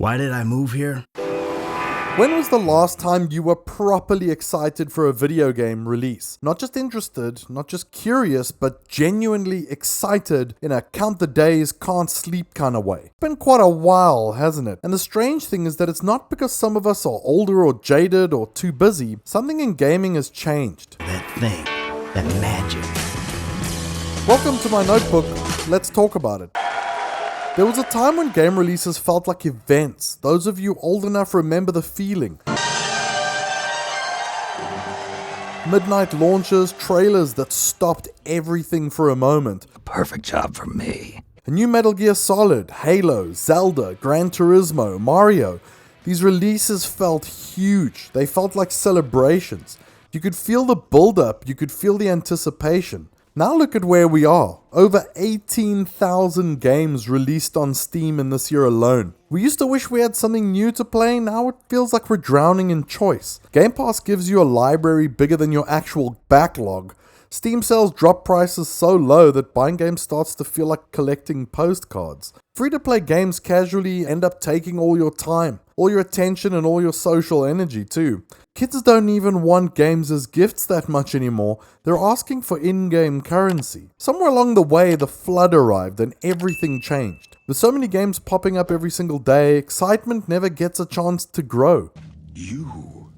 Why did I move here? When was the last time you were properly excited for a video game release? Not just interested, not just curious, but genuinely excited in a count the days, can't sleep kind of way. It's been quite a while, hasn't it? And the strange thing is that it's not because some of us are older or jaded or too busy. Something in gaming has changed. That thing, that magic. Welcome to my notebook. Let's talk about it. There was a time when game releases felt like events. Those of you old enough remember the feeling. Midnight launches, trailers that stopped everything for a moment. Perfect job for me. A new Metal Gear Solid, Halo, Zelda, Gran Turismo, Mario. These releases felt huge. They felt like celebrations. You could feel the build-up, you could feel the anticipation. Now look at where we are. Over 18,000 games released on Steam in this year alone. We used to wish we had something new to play, now it feels like we're drowning in choice. Game Pass gives you a library bigger than your actual backlog. Steam sales drop prices so low that buying games starts to feel like collecting postcards. Free-to-play games casually end up taking all your time, all your attention and all your social energy too. Kids don't even want games as gifts that much anymore. They're asking for in-game currency. Somewhere along the way, the flood arrived and everything changed. With so many games popping up every single day, excitement never gets a chance to grow. You.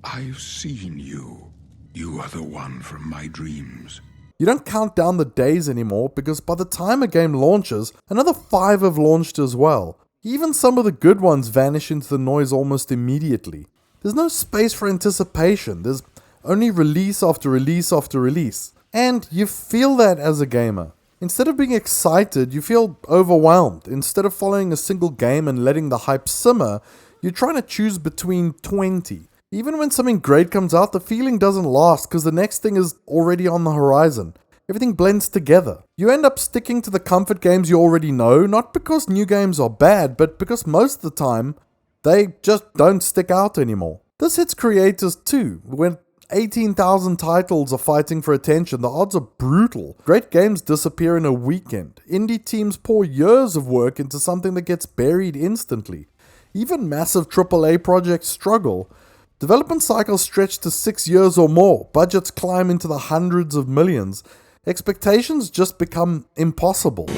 I've seen you. You are the one from my dreams. You don't count down the days anymore because by the time a game launches, another 5 have launched as well. Even some of the good ones vanish into the noise almost immediately. There's no space for anticipation. There's only release after release after release. And you feel that as a gamer. Instead of being excited, you feel overwhelmed. Instead of following a single game and letting the hype simmer, you're trying to choose between 20. Even when something great comes out, the feeling doesn't last because the next thing is already on the horizon. Everything blends together. You end up sticking to the comfort games you already know, not because new games are bad, but because most of the time, they just don't stick out anymore. This hits creators too. When 18,000 titles are fighting for attention, the odds are brutal. Great games disappear in a weekend. Indie teams pour years of work into something that gets buried instantly. Even massive AAA projects struggle. Development cycles stretch to 6 years or more. Budgets climb into the hundreds of millions. Expectations just become impossible.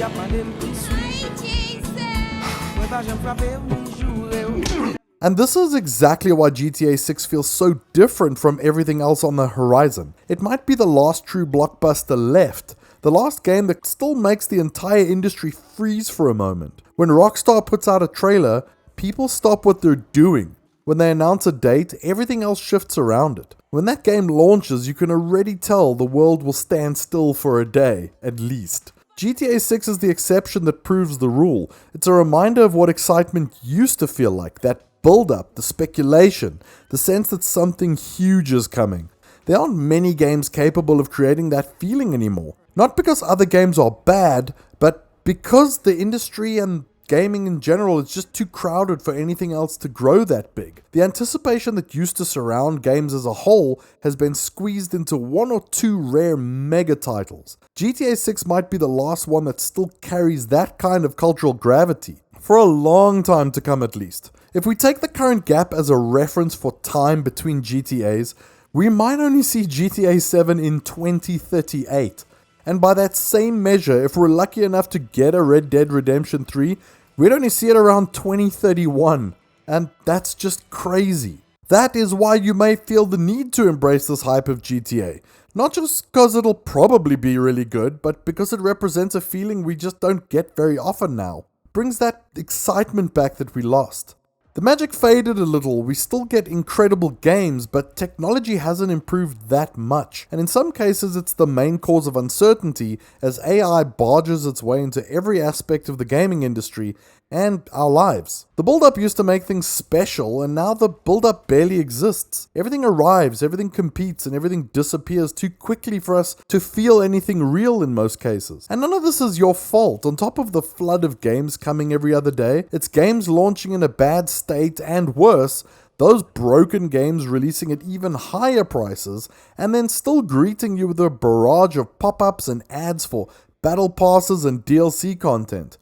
And this is exactly why GTA 6 feels so different from everything else on the horizon. It might be the last true blockbuster left, the last game that still makes the entire industry freeze for a moment. When Rockstar puts out a trailer, people stop what they're doing. When they announce a date, everything else shifts around it. When that game launches, you can already tell the world will stand still for a day, at least. GTA 6 is the exception that proves the rule. It's a reminder of what excitement used to feel like, that build-up, the speculation, the sense that something huge is coming. There aren't many games capable of creating that feeling anymore. Not because other games are bad, but because the industry and gaming in general is just too crowded for anything else to grow that big. The anticipation that used to surround games as a whole has been squeezed into 1 or 2 rare mega titles. GTA 6 might be the last one that still carries that kind of cultural gravity. For a long time to come at least. If we take the current gap as a reference for time between GTAs, we might only see GTA 7 in 2038. And by that same measure, if we're lucky enough to get a Red Dead Redemption 3, we'd only see it around 2031. And that's just crazy. That is why you may feel the need to embrace this hype of GTA. Not just because it'll probably be really good, but because it represents a feeling we just don't get very often now. It brings that excitement back that we lost. The magic faded a little, we still get incredible games, but technology hasn't improved that much. And in some cases it's the main cause of uncertainty as AI barges its way into every aspect of the gaming industry and our lives. The build-up used to make things special, and now the build-up barely exists. Everything arrives, everything competes, and everything disappears too quickly for us to feel anything real in most cases. And none of this is your fault. On top of the flood of games coming every other day, it's games launching in a bad state, and worse, those broken games releasing at even higher prices, and then still greeting you with a barrage of pop-ups and ads for battle passes and DLC content.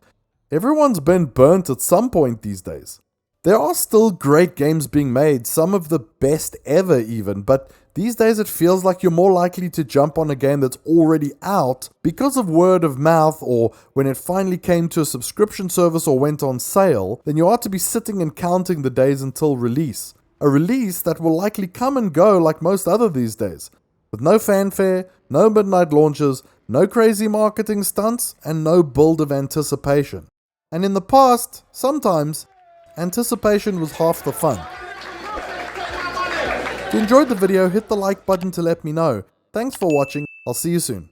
Everyone's been burnt at some point these days. There are still great games being made, some of the best ever even, but these days it feels like you're more likely to jump on a game that's already out because of word of mouth or when it finally came to a subscription service or went on sale than you are to be sitting and counting the days until release. A release that will likely come and go like most other these days, with no fanfare, no midnight launches, no crazy marketing stunts, and no build of anticipation. And in the past, sometimes, anticipation was half the fun. If you enjoyed the video, hit the like button to let me know. Thanks for watching, I'll see you soon.